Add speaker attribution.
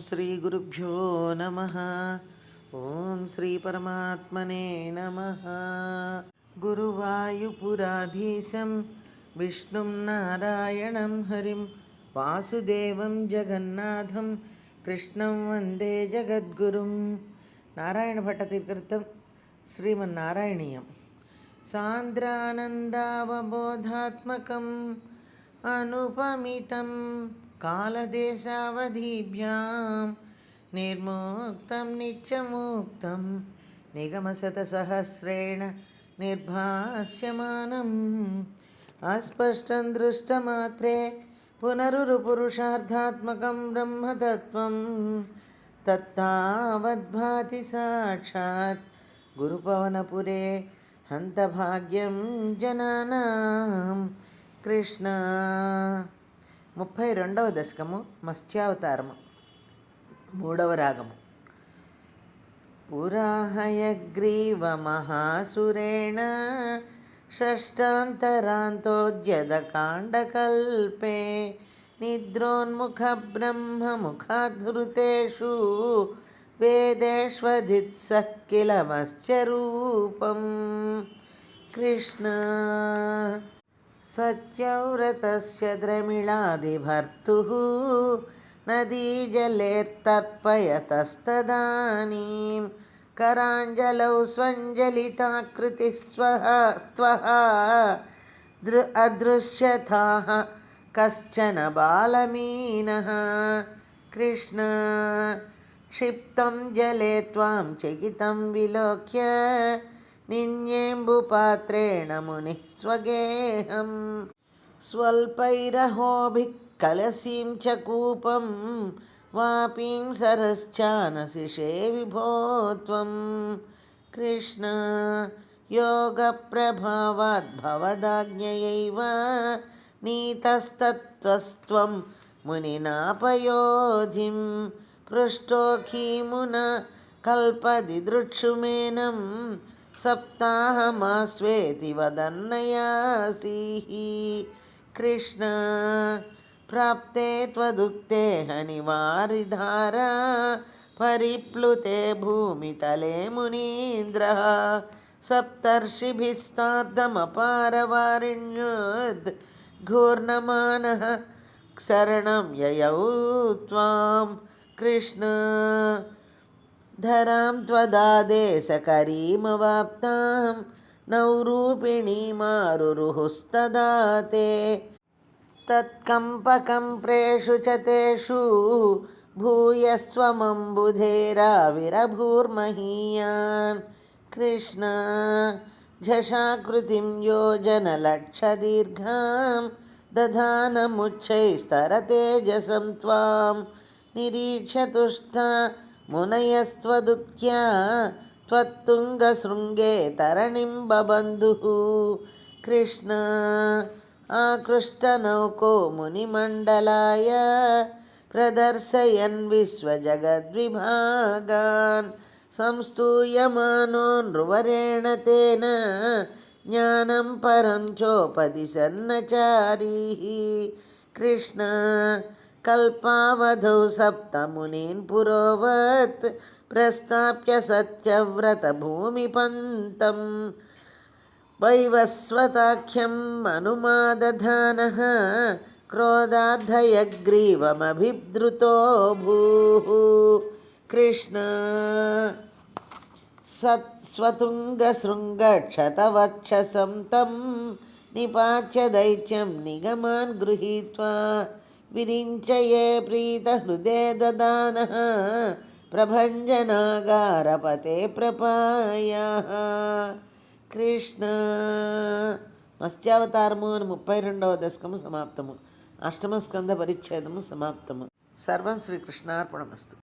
Speaker 1: శ్రీ గురుభ్యో నమః. ఓం శ్రీ పరమాత్మనే నమః. గురువాయుపురాధీశం విష్ణుం నారాయణం హరిం వాసుదేవం జగన్నాథం కృష్ణం వందే జగద్గురుం. నారాయణ భట్టతికృతం శ్రీమన్నారాయణీయం. సాంద్రానందావబోధాత్మకం అనుపమితం కాలదేశావధిభ్యాం నిర్ముక్తం నిత్యముక్తం నిగమశతసహస్రేణ నిర్భాస్యమానం అస్పష్టం దృష్టమాత్రే పునరురుపురుషార్థాత్మకం బ్రహ్మతత్వం తత్తావద్భాతి సాక్షాత్ గురుపవనపురే హంతభాగ్యం జనానాం. కృష్ణ. 32వ దశకము మత్స్యావతారము, 3వ రాగము. పురాహయగ్రీవ మహాసురేణ షష్టాంతరాంతోద్యతకాండకల్పే నిద్రోన్ముఖ బ్రహ్మముఖాధృతేషు వేదేష్వధిత్సః కిల మత్స్యరూపం. కృష్ణ. సత్యవ్రతస్య ద్రమిళాదిభర్తుః నదీజలేర్తర్పయతస్తదానీం కరాంజలౌ స్వంజలితాకృతి స్త్వః అదృశ్యతాః కశ్చన బాలమీనః. కృష్ణ. క్షిప్తం జలే త్వాం చకితం విలోక్య నిన్యేంబుపాత్రేణ మునిః స్వగేహం స్వల్పైరహోభిః కలసీం చ కూపం వాపీం సరశ్చానసిషే విభో త్వం. కృష్ణ. యోగప్రభావాద్భవదాజ్ఞయైవ నీతస్తత్త్వస్త్వం మునినాపయోధిం పృష్టోఖీమున కల్పదిదృక్షుమేనం సప్తాహమాస్వేతి వదన్నయాసీః. కృష్ణ. ప్రాప్తే త్వదుక్తే హనివారిధారా పరిప్లుతే భూమితలే మునీంద్రః సప్తర్షిభిస్తార్ధమపారవారిణ్యోద్ ఘూర్ణమానః శరణం యయౌ త్వాం. కృష్ణ. ధరాం త్వదాదేశకరీమవాప్తాం నౌరూపిణీమారురుహుస్తదా తే తత్కంపకంప్రేషు చ తేషు భూయస్త్వమంబుధేరావిరభూర్మహీయాన్. కృష్ణ. ఝషాకృతిం యోజనలక్షదీర్ఘాం దధానముచ్చైస్తరతేజసం త్వాం నిరీక్ష్య తుష్టా మునయస్త్వదుక్త్యా త్వత్తుంగశృంగే తరణిం బబంధుః. కృష్ణ. ఆకృష్టనౌకో మునిమండలాయ ప్రదర్శయన్ విశ్వజగద్విభాగాన్ సంస్తూయమానో నృవరేణ తేన జ్ఞానం పరం చోపదిశన్నచారీః. కృష్ణ. కల్పావధౌ సప్తమునీన్ పురోవత్ ప్రస్థాప్య సత్యవ్రత భూమిపంతం వైవస్వతాఖ్యం అనుమాదధానః క్రోధాద్ధయగ్రీవమభిద్రుతో భూః. కృష్ణ. స్వతుంగశృంగక్షతవక్షసం తం నిపాత్య దైత్యం నిగమాన్ గృహీత్వా విరించయే ప్రీతహృదే దదానః ప్రభంజనాగారపతే ప్రపాయాః. కృష్ణ. మత్స్యావతారము అని 32వ దశకము సమాప్తము. 8వ స్కంద పరిచ్ఛేదము సమాప్తము. సర్వం శ్రీకృష్ణార్పణమస్తు.